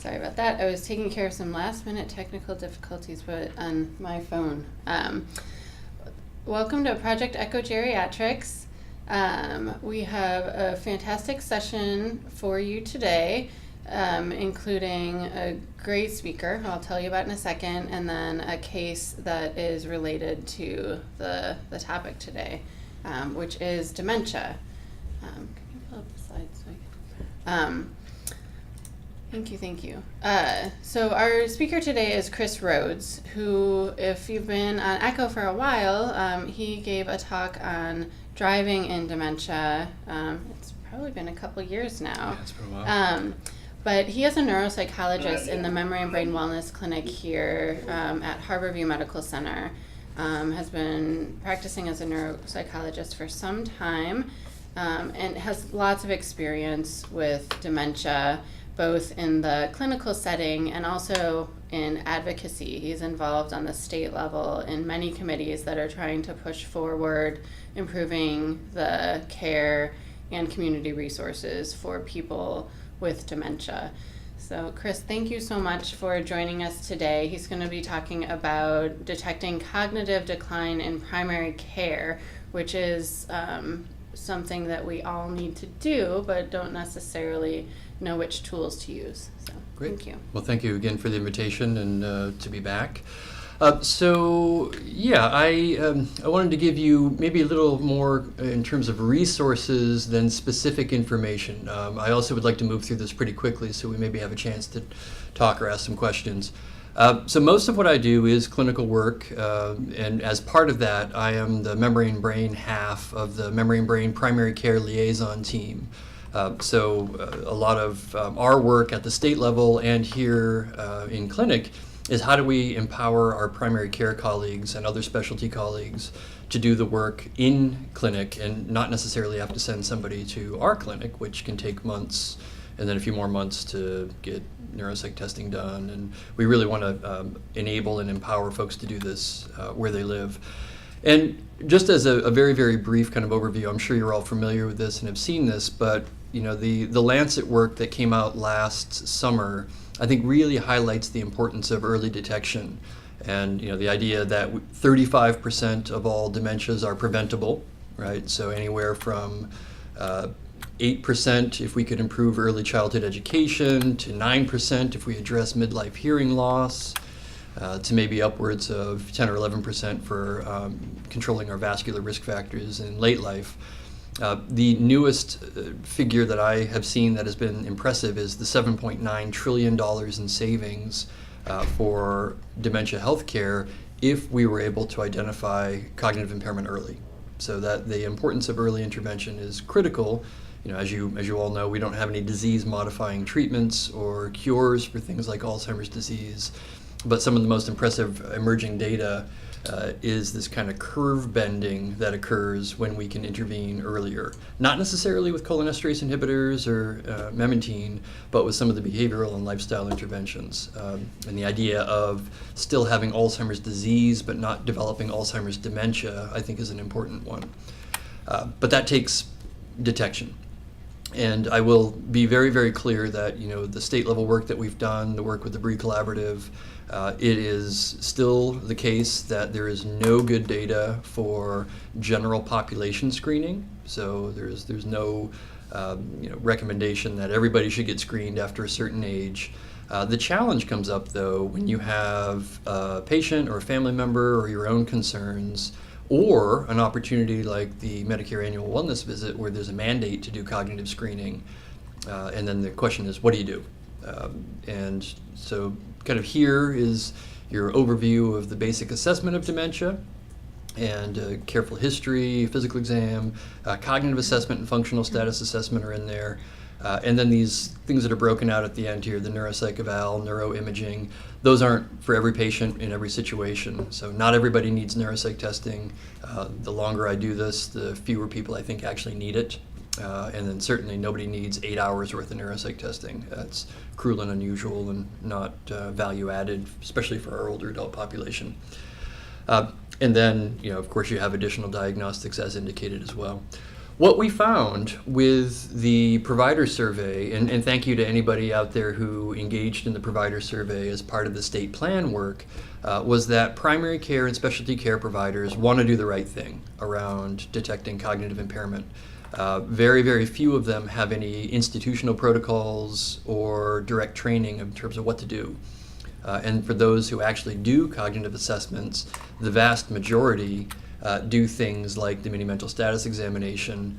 Sorry about that. I was taking care of some last-minute technical difficulties on my phone. Welcome to Project Echo Geriatrics. We have a fantastic session for you today, including a great speaker, who I'll tell you about in a second, and then a case that is related to the topic today, which is dementia. Can you pull up the slides? Thank you. So our speaker today is Kristoffer Rhoads, who, if you've been on Echo for a while, he gave a talk on driving in dementia. It's probably been a couple years now. Yeah, it's been a while. But he is a neuropsychologist in the Memory and Brain Wellness Clinic here at Harborview Medical Center. Has been practicing as a neuropsychologist for some time and has lots of experience with dementia, both in the clinical setting and also in advocacy. He's involved on the state level in many committees that are trying to push forward improving the care and community resources for people with dementia. So Chris, thank you so much for joining us today. He's going to be talking about detecting cognitive decline in primary care, which is something that we all need to do, but don't necessarily know which tools to use. So Great. Thank you. Well, thank you again for the invitation and to be back. I wanted to give you maybe a little more in terms of resources than specific information. I also would like to move through this pretty quickly so we maybe have a chance to talk or ask some questions. So most of what I do is clinical work, and as part of that, I am the memory and brain half of the memory and brain primary care liaison team. So a lot of our work at the state level and here in clinic is how do we empower our primary care colleagues and other specialty colleagues to do the work in clinic and not necessarily have to send somebody to our clinic, which can take months and then a few more months to get neuropsych testing done. And we really want to enable and empower folks to do this where they live. And just as a very, very brief kind of overview, I'm sure you're all familiar with this and have seen this, but you know, the Lancet work that came out last summer, I think really highlights the importance of early detection. And you know, the idea that 35% of all dementias are preventable, right? So anywhere from 8% if we could improve early childhood education, to 9% if we address midlife hearing loss, to maybe upwards of 10 or 11% for controlling our vascular risk factors in late life. The newest figure that I have seen that has been impressive is the $7.9 trillion in savings for dementia healthcare if we were able to identify cognitive impairment early. So that the importance of early intervention is critical. You know, as you all know, we don't have any disease-modifying treatments or cures for things like Alzheimer's disease, but some of the most impressive emerging data is this kind of curve bending that occurs when we can intervene earlier. Not necessarily with cholinesterase inhibitors or memantine, but with some of the behavioral and lifestyle interventions. And the idea of still having Alzheimer's disease but not developing Alzheimer's dementia, I think, is an important one. But that takes detection. And I will be very, very clear that, you know, the state level work that we've done, the work with the Bree Collaborative, it is still the case that there is no good data for general population screening. So there's no recommendation that everybody should get screened after a certain age. The challenge comes up though when you have a patient or a family member or your own concerns, or an opportunity like the Medicare annual wellness visit where there's a mandate to do cognitive screening. And then the question is, what do you do? And so kind of here is your overview of the basic assessment of dementia and careful history, physical exam, cognitive assessment and functional status assessment are in there. And then these things that are broken out at the end here, the neuropsych eval, neuroimaging, those aren't for every patient in every situation. So not everybody needs neuropsych testing. The longer I do this, the fewer people I think actually need it. And then certainly nobody needs 8 hours worth of neuropsych testing. That's cruel and unusual and not value added, especially for our older adult population. And then, you know, of course, you have additional diagnostics as indicated as well. What we found with the provider survey, and thank you to anybody out there who engaged in the provider survey as part of the state plan work, was that primary care and specialty care providers want to do the right thing around detecting cognitive impairment. Very, very few of them have any institutional protocols or direct training in terms of what to do. And for those who actually do cognitive assessments, the vast majority do things like the mini-mental status examination,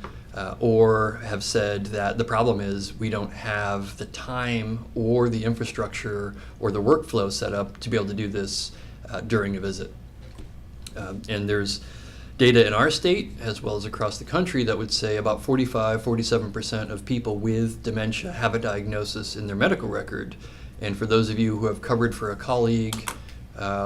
or have said that the problem is we don't have the time or the infrastructure or the workflow set up to be able to do this during a visit. And there's data in our state as well as across the country that would say about 47% of people with dementia have a diagnosis in their medical record. And for those of you who have covered for a colleague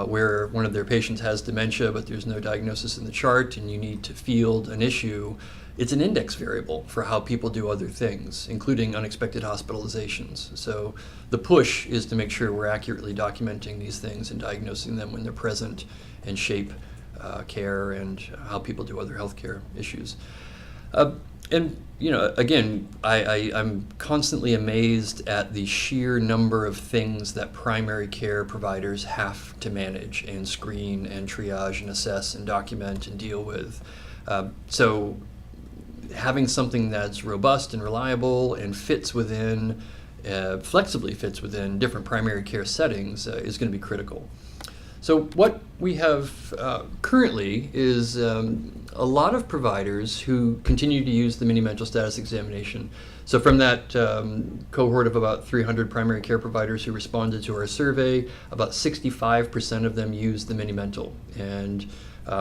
where one of their patients has dementia but there's no diagnosis in the chart and you need to field an issue, it's an index variable for how people do other things, including unexpected hospitalizations. So the push is to make sure we're accurately documenting these things and diagnosing them when they're present and shape care and how people do other healthcare issues. And again, I'm constantly amazed at the sheer number of things that primary care providers have to manage and screen and triage and assess and document and deal with. So having something that's robust and reliable and flexibly fits within different primary care settings is going to be critical. So what we have currently is a lot of providers who continue to use the mini-mental status examination. So from that cohort of about 300 primary care providers who responded to our survey, about 65% of them use the mini-mental. And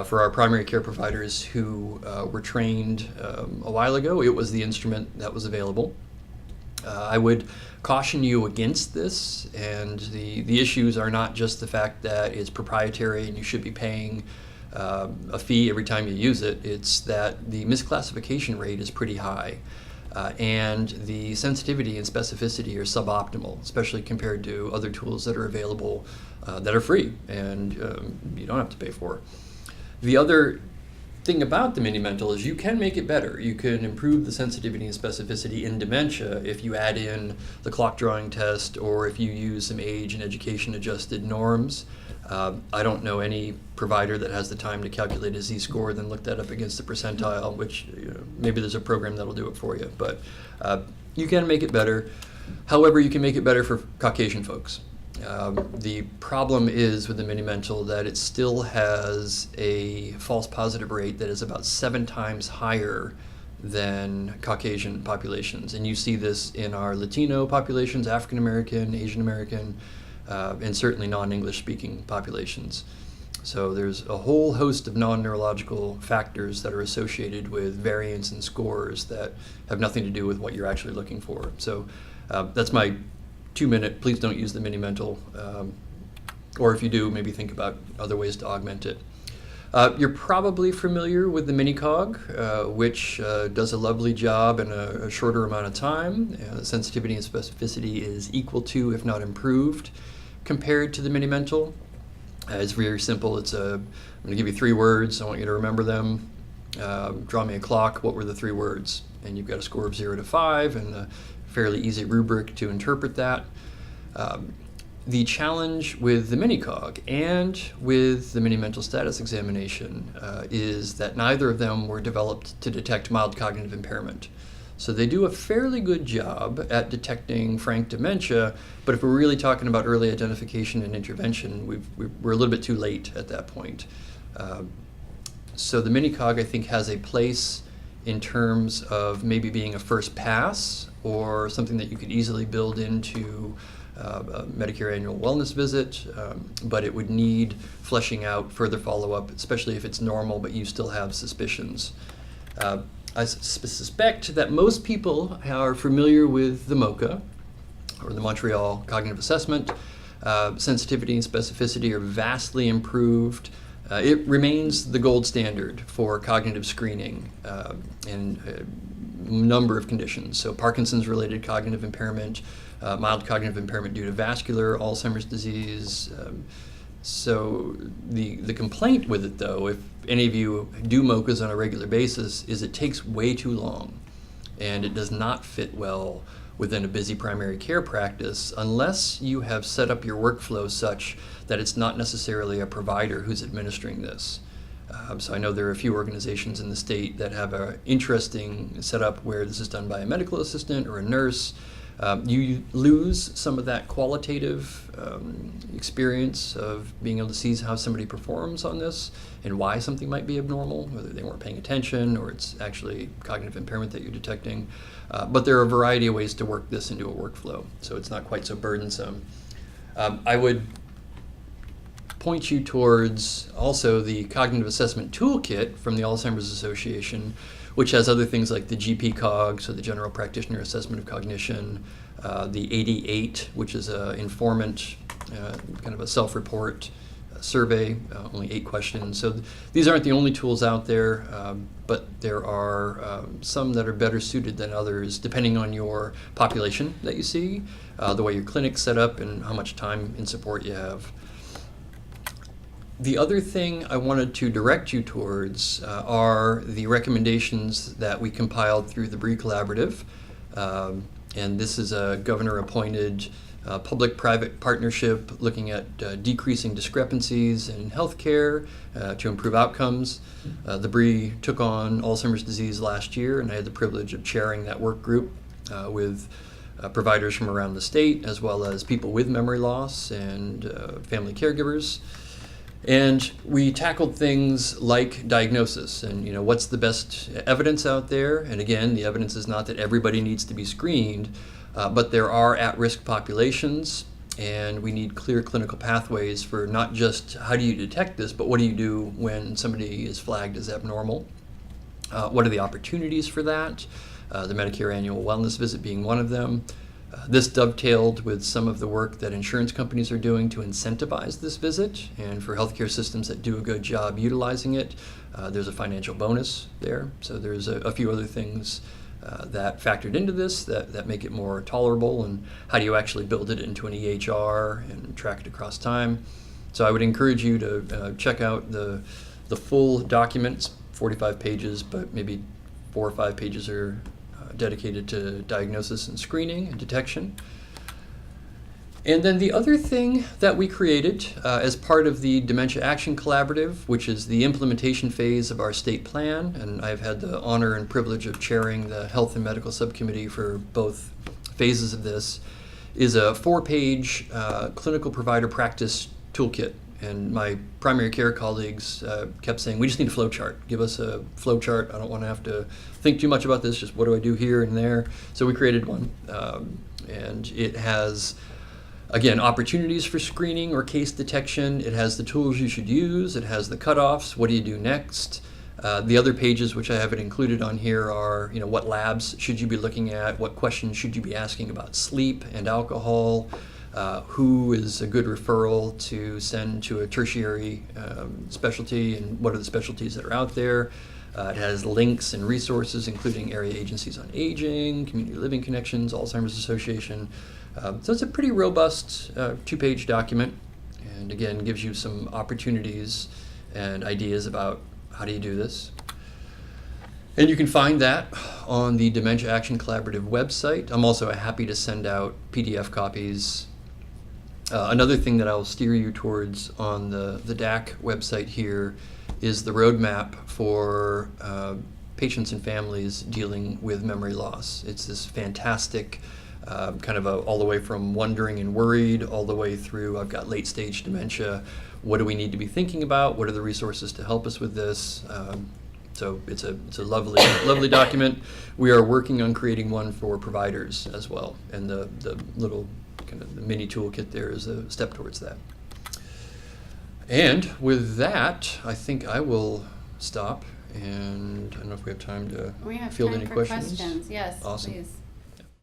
for our primary care providers who were trained a while ago, it was the instrument that was available. I would caution you against this, and the issues are not just the fact that it's proprietary and you should be paying a fee every time you use it. It's that the misclassification rate is pretty high, and the sensitivity and specificity are suboptimal, especially compared to other tools that are available that are free and you don't have to pay for. The other thing about the mini-mental is you can make it better. You can improve the sensitivity and specificity in dementia if you add in the clock drawing test or if you use some age and education adjusted norms. I don't know any provider that has the time to calculate a Z-score, then look that up against the percentile, which maybe there's a program that'll do it for you. But you can make it better. However, you can make it better for Caucasian folks. The problem is with the mini-mental that it still has a false positive rate that is about 7 times higher than Caucasian populations. And you see this in our Latino populations, African American, Asian American, and certainly non-English speaking populations. So there's a whole host of non-neurological factors that are associated with variance in scores that have nothing to do with what you're actually looking for. So that's my 2-minute, please don't use the mini-mental, or if you do, maybe think about other ways to augment it. You're probably familiar with the mini-cog, which does a lovely job in a shorter amount of time. Sensitivity and specificity is equal to, if not improved, compared to the mini-mental. It's very simple. I'm going to give you 3 words. I want you to remember them. Draw me a clock. What were the 3 words? And you've got a score of 0 to 5, and a fairly easy rubric to interpret that. The challenge with the mini-cog and with the mini-mental status examination is that neither of them were developed to detect mild cognitive impairment. So they do a fairly good job at detecting frank dementia, but if we're really talking about early identification and intervention, we're a little bit too late at that point. So the mini-cog, I think, has a place in terms of maybe being a first pass or something that you could easily build into a Medicare annual wellness visit, but it would need fleshing out, further follow-up, especially if it's normal but you still have suspicions. I suspect that most people are familiar with the MoCA, or the Montreal Cognitive Assessment. Sensitivity and specificity are vastly improved. It remains the gold standard for cognitive screening in a number of conditions. So Parkinson's-related cognitive impairment, mild cognitive impairment due to vascular, Alzheimer's disease, So the complaint with it, though, if any of you do MOCAs on a regular basis, is it takes way too long, and it does not fit well within a busy primary care practice unless you have set up your workflow such that it's not necessarily a provider who's administering this. So I know there are a few organizations in the state that have an interesting setup where this is done by a medical assistant or a nurse. You lose some of that qualitative experience of being able to see how somebody performs on this and why something might be abnormal, whether they weren't paying attention or it's actually cognitive impairment that you're detecting. But there are a variety of ways to work this into a workflow, so it's not quite so burdensome. I would point you towards also the Cognitive Assessment Toolkit from the Alzheimer's Association, which has other things like the GP-COG, so the General Practitioner Assessment of Cognition, the 88, which is an informant, kind of a self-report survey, only 8 questions. So these aren't the only tools out there, but there are some that are better suited than others, depending on your population that you see, the way your clinic's set up, and how much time and support you have. The other thing I wanted to direct you towards are the recommendations that we compiled through the Bree Collaborative. And this is a governor-appointed public-private partnership looking at decreasing discrepancies in healthcare to improve outcomes. The Bree took on Alzheimer's disease last year, and I had the privilege of chairing that work group with providers from around the state, as well as people with memory loss and family caregivers. And we tackled things like diagnosis and, what's the best evidence out there. And again, the evidence is not that everybody needs to be screened, but there are at-risk populations, and we need clear clinical pathways for not just how do you detect this, but what do you do when somebody is flagged as abnormal? What are the opportunities for that? The Medicare annual wellness visit being one of them. This dovetailed with some of the work that insurance companies are doing to incentivize this visit, and for healthcare systems that do a good job utilizing it, there's a financial bonus there. So there's a few other things that factored into this that make it more tolerable, and how do you actually build it into an EHR and track it across time. So I would encourage you to check out the full document. It's 45 pages, but maybe 4 or 5 pages are dedicated to diagnosis and screening and detection. And then the other thing that we created as part of the Dementia Action Collaborative, which is the implementation phase of our state plan, and I've had the honor and privilege of chairing the Health and Medical Subcommittee for both phases of this, is a 4-page clinical provider practice toolkit. And my primary care colleagues kept saying, we just need a flow chart. Give us a flow chart. I don't want to have to think too much about this, just what do I do here and there? So we created one. And it has, again, opportunities for screening or case detection. It has the tools you should use. It has the cutoffs. What do you do next? The other pages, which I haven't included on here, are what labs should you be looking at? What questions should you be asking about sleep and alcohol? Who is a good referral to send to a tertiary specialty, and what are the specialties that are out there? It has links and resources, including area agencies on aging, community living connections, Alzheimer's Association. So it's a pretty robust 2-page document, and again, gives you some opportunities and ideas about how do you do this. And you can find that on the Dementia Action Collaborative website. I'm also happy to send out PDF copies. Another thing that I'll steer you towards on the DAC website here is the roadmap for patients and families dealing with memory loss. It's this fantastic kind of all the way from wondering and worried all the way through I've got late stage dementia. What do we need to be thinking about? What are the resources to help us with this? So it's a lovely lovely document. We are working on creating one for providers as well, and the little kind of the mini toolkit there is a step towards that. And with that, I think I will stop, and I don't know if we have time to field any questions. Yes, awesome. please.